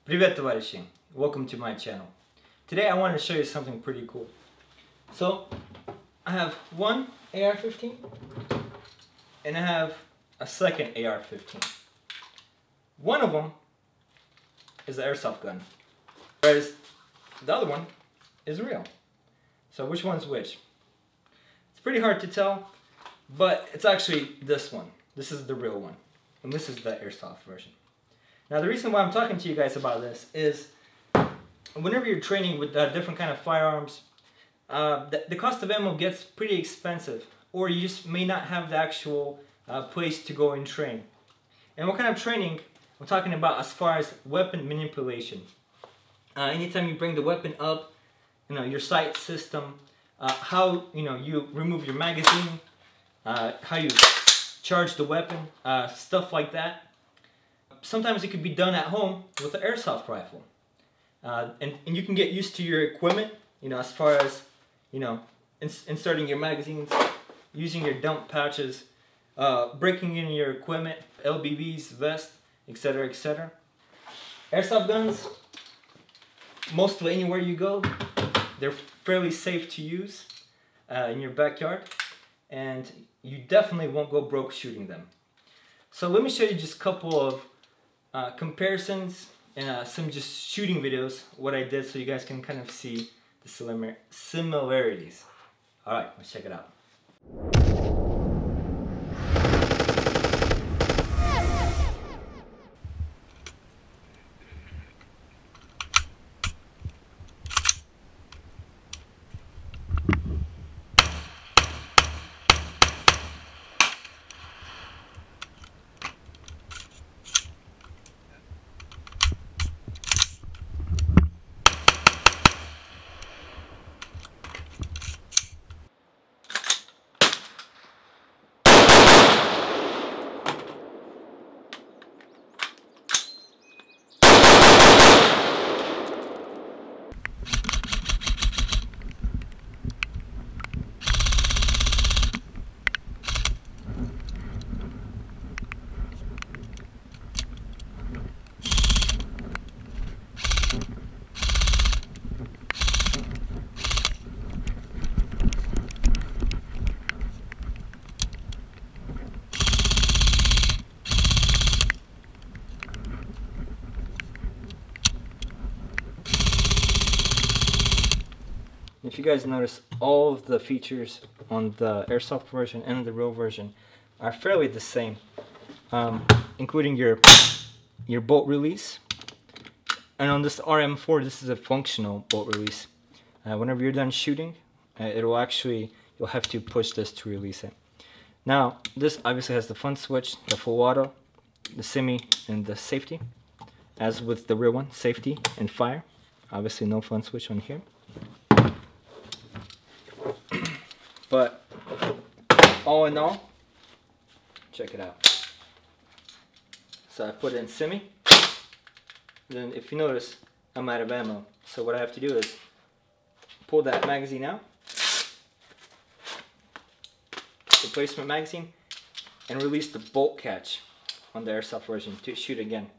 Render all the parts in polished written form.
Привет, товарищи! Welcome to my channel. Today I want to show you something pretty cool. So, I have one AR-15 and I have a second AR-15. One of them is an airsoft gun, whereas the other one is real. So which one's which? It's pretty hard to tell, but it's actually this one. This is the real one, and this is the airsoft version. Now the reason why I'm talking to you guys about this is whenever you're training with different kind of firearms, the cost of ammo gets pretty expensive, or you just may not have the actual place to go and train. And what kind of training I'm talking about as far as weapon manipulation. Anytime you bring the weapon up, your sight system, how you remove your magazine, how you charge the weapon, stuff like that. Sometimes it could be done at home with an airsoft rifle, and you can get used to your equipment, as far as inserting your magazines, using your dump pouches, breaking in your equipment, LBBs, vest, etc., etc. Airsoft guns, most of anywhere you go, they're fairly safe to use in your backyard, and you definitely won't go broke shooting them. So let me show you just a couple of comparisons and some just shooting videos, what I did, so you guys can kind of see the similarities. Alright, let's check it out. If you guys notice, all of the features on the airsoft version and the real version are fairly the same, including your bolt release. And on this RM4, this is a functional bolt release. Whenever you're done shooting, you'll have to push this to release it. Now, this obviously has the front switch, the full auto, the semi, and the safety. As with the real one, safety and fire. Obviously no front switch on here. But all in all, check it out. So I put it in semi. Then if you notice, I'm out of ammo. So what I have to do is pull that magazine out, replacement magazine, and release the bolt catch on the airsoft version to shoot again.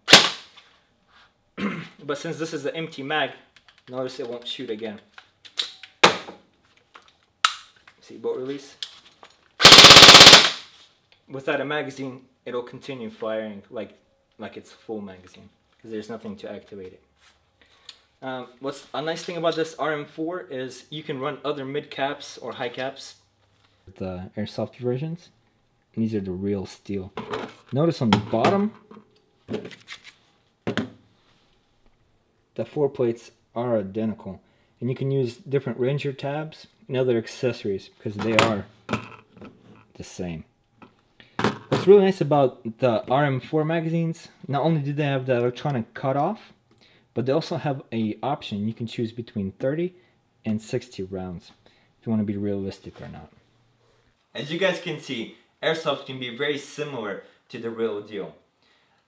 But since this is the empty mag, notice it won't shoot again. See, bolt release. Without a magazine, it'll continue firing like it's full magazine, because there's nothing to activate it. What's a nice thing about this RM4 is you can run other mid caps or high caps. The airsoft versions, and these are the real steel. Notice on the bottom, the four plates are identical, and you can use different Ranger tabs and other accessories because they are the same. What's really nice about the RM4 magazines, not only do they have the electronic cutoff, but they also have an option. You can choose between 30 and 60 rounds if you want to be realistic or not. As you guys can see, airsoft can be very similar to the real deal.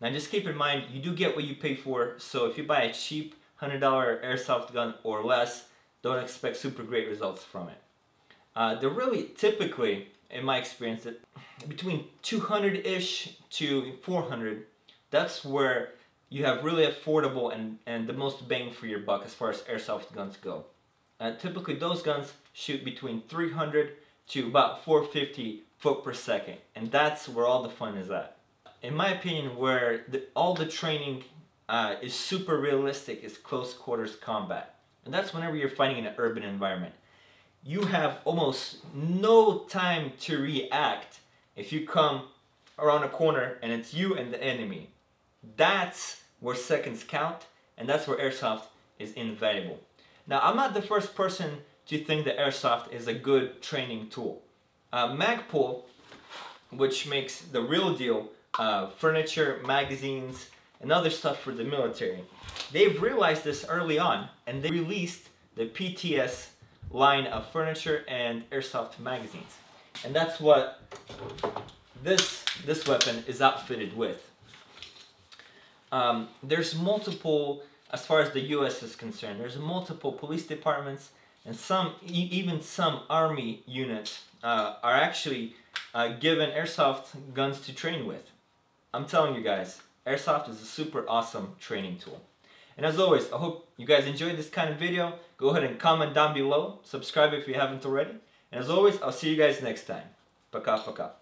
Now just keep in mind, you do get what you pay for, so if you buy a cheap $100 airsoft gun or less, don't expect super great results from it. They're really typically, in my experience, between 200-ish to 400. That's where you have really affordable and the most bang for your buck as far as airsoft guns go. Typically those guns shoot between 300 to about 450 foot per second, and that's where all the fun is at. In my opinion, where all the training is super realistic is close quarters combat, and that's whenever you're fighting in an urban environment. You have almost no time to react if you come around a corner and it's you and the enemy. That's where seconds count, and that's where airsoft is invaluable. Now, I'm not the first person to think that airsoft is a good training tool. Magpul, which makes the real deal furniture, magazines, and other stuff for the military, they've realized this early on, and they released the PTS line of furniture and airsoft magazines. And that's what this weapon is outfitted with. There's multiple, as far as the US is concerned, there's multiple police departments, and even some army units are actually given airsoft guns to train with. I'm telling you guys, airsoft is a super awesome training tool. And as always, I hope you guys enjoyed this kind of video. Go ahead and comment down below, subscribe if you haven't already. And as always, I'll see you guys next time. Пока-пока.